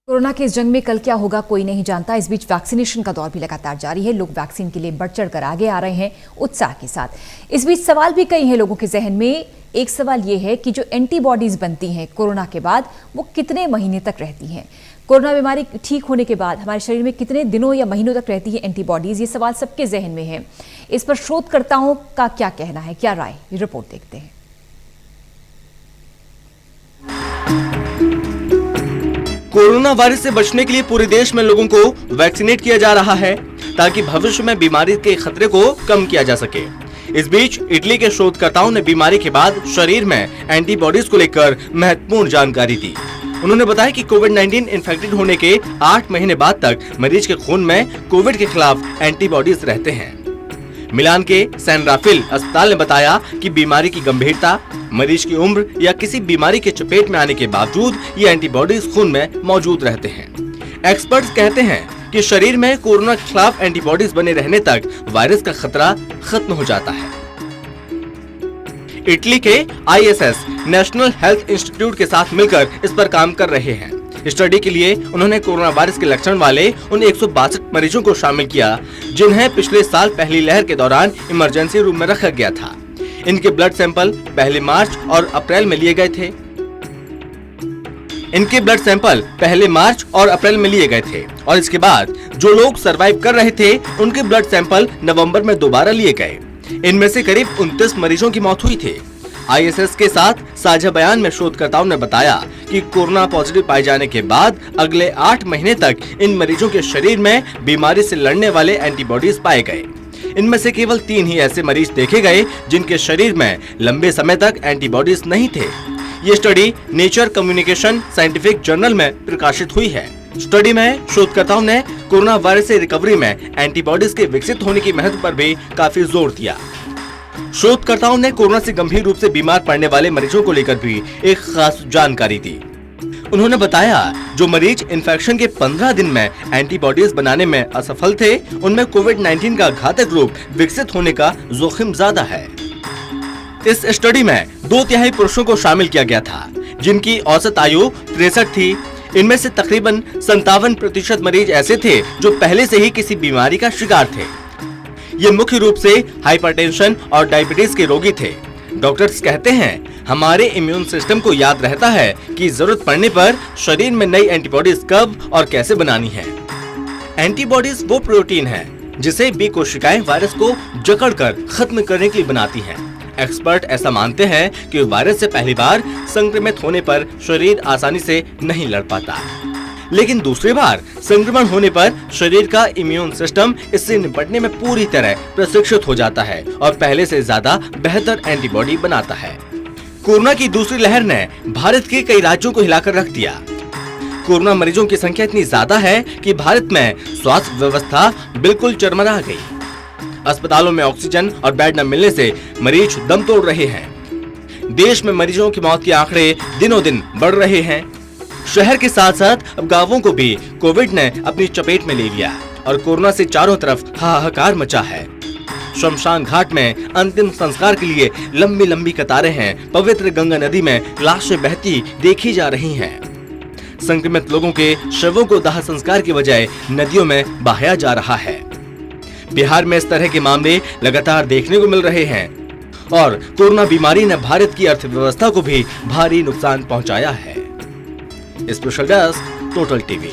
Corona के इस जंग में कल क्या होगा कोई नहीं जानता। इस बीच वैक्सीनेशन का दौर भी लगातार जारी है। लोग वैक्सीन के लिए बढ़ चढ़ कर आगे आ रहे हैं उत्साह के साथ। इस बीच सवाल भी कई हैं लोगों के जहन में। एक सवाल ये है कि जो एंटीबॉडीज बनती हैं कोरोना के बाद वो कितने महीने तक रहती हैं। कोरोना बीमारी ठीक होने के बाद हमारे शरीर में कितने दिनों या महीनों तक रहती है एंटीबॉडीज, ये सवाल सबके जहन में है। इस पर शोधकर्ताओं का क्या कहना है, क्या राय, रिपोर्ट देखते हैं। कोरोना वायरस से बचने के लिए पूरे देश में लोगों को वैक्सीनेट किया जा रहा है ताकि भविष्य में बीमारी के खतरे को कम किया जा सके। इस बीच इटली के शोधकर्ताओं ने बीमारी के बाद शरीर में एंटीबॉडीज को लेकर महत्वपूर्ण जानकारी दी। उन्होंने बताया कि कोविड-19 इन्फेक्टेड होने के 8 महीने बाद तक मरीज के खून में कोविड के खिलाफ एंटीबॉडीज रहते हैं। मिलान के सैन राफेल अस्पताल ने बताया कि बीमारी की गंभीरता, मरीज की उम्र या किसी बीमारी के चपेट में आने के बावजूद ये एंटीबॉडीज खून में मौजूद रहते हैं। एक्सपर्ट्स कहते हैं कि शरीर में कोरोना के खिलाफ एंटीबॉडीज बने रहने तक वायरस का खतरा खत्म हो जाता है। इटली के ISS नेशनल हेल्थ इंस्टीट्यूट के साथ मिलकर इस पर काम कर रहे हैं। स्टडी के लिए उन्होंने कोरोना वायरस के लक्षण वाले उन 162 मरीजों को शामिल किया जिन्हें पिछले साल पहली लहर के दौरान इमरजेंसी रूम में रखा गया था। इनके ब्लड सैंपल पहले मार्च और अप्रैल में लिए गए थे। और इसके बाद जो लोग सरवाइव कर रहे थे उनके ब्लड सैंपल नवंबर में दोबारा लिए गए। इनमें से करीब 29 मरीजों की मौत हुई थी। ISS के साथ साझा बयान में शोधकर्ताओं ने बताया कि कोरोना पॉजिटिव पाए जाने के बाद अगले 8 महीने तक इन मरीजों के शरीर में बीमारी से लड़ने वाले एंटीबॉडीज पाए गए। इनमें से केवल 3 ही ऐसे मरीज देखे गए जिनके शरीर में लंबे समय तक एंटीबॉडीज नहीं थे। ये study nature communication scientific journal में प्रकाशित हुई है। स्टडी में शोधकर्ताओं ने कोरोना वायरस से रिकवरी में एंटीबॉडीज के विकसित होने की महत्व पर भी काफी जोर दिया। शोधकर्ताओं ने कोरोना से गंभीर रूप से बीमार पड़ने वाले मरीजों को लेकर भी एक खास जानकारी दी। उन्होंने बताया जो मरीज इन्फेक्शन के 15 दिन में एंटीबॉडीज बनाने में असफल थे उनमें कोविड-19 का घातक रूप विकसित होने का जोखिम ज्यादा है। इस स्टडी में 2/3 पुरुषों को शामिल किया गया था जिनकी औसत आयु 63 थी। इनमें से तकरीबन 57% मरीज ऐसे थे जो पहले से ही किसी बीमारी का शिकार थे। ये मुख्य रूप से हाइपरटेंशन और डायबिटीज के रोगी थे। डॉक्टर्स कहते हैं हमारे इम्यून सिस्टम को याद रहता है कि जरूरत पड़ने पर शरीर में नई एंटीबॉडीज कब और कैसे बनानी है। एंटीबॉडीज वो प्रोटीन है जिसे बी कोशिकाएं वायरस को जकड़कर खत्म करने के लिए बनाती हैं। एक्सपर्ट ऐसा मानते हैं कि वायरस से पहली बार संक्रमित होने पर शरीर आसानी से नहीं लड़ पाता, लेकिन दूसरी बार संक्रमण होने पर शरीर का इम्यून सिस्टम इससे निपटने में पूरी तरह प्रशिक्षित हो जाता है और पहले से ज्यादा बेहतर एंटीबॉडी बनाता है। कोरोना की दूसरी लहर ने भारत के कई राज्यों को हिलाकर रख दिया। कोरोना मरीजों की संख्या इतनी ज्यादा है कि भारत में स्वास्थ्य व्यवस्था बिल्कुल चरमरा गई। अस्पतालों में ऑक्सीजन और बेड न मिलने से मरीज दम तोड़ रहे हैं। देश में मरीजों की मौत के आंकड़े दिनों दिन बढ़ रहे हैं। शहर के साथ साथ अब गांवों को भी कोविड ने अपनी चपेट में ले लिया और कोरोना से चारों तरफ हाहाकार मचा है। शमशान घाट में अंतिम संस्कार के लिए लंबी लंबी कतारें हैं। पवित्र गंगा नदी में लाशें बहती देखी जा रही हैं। संक्रमित लोगों के शवों को दाह संस्कार की बजाय नदियों में बहाया जा रहा है। बिहार में इस तरह के मामले लगातार देखने को मिल रहे हैं और कोरोना बीमारी ने भारत की अर्थव्यवस्था को भी भारी नुकसान पहुंचाया है। Special desk, total TV.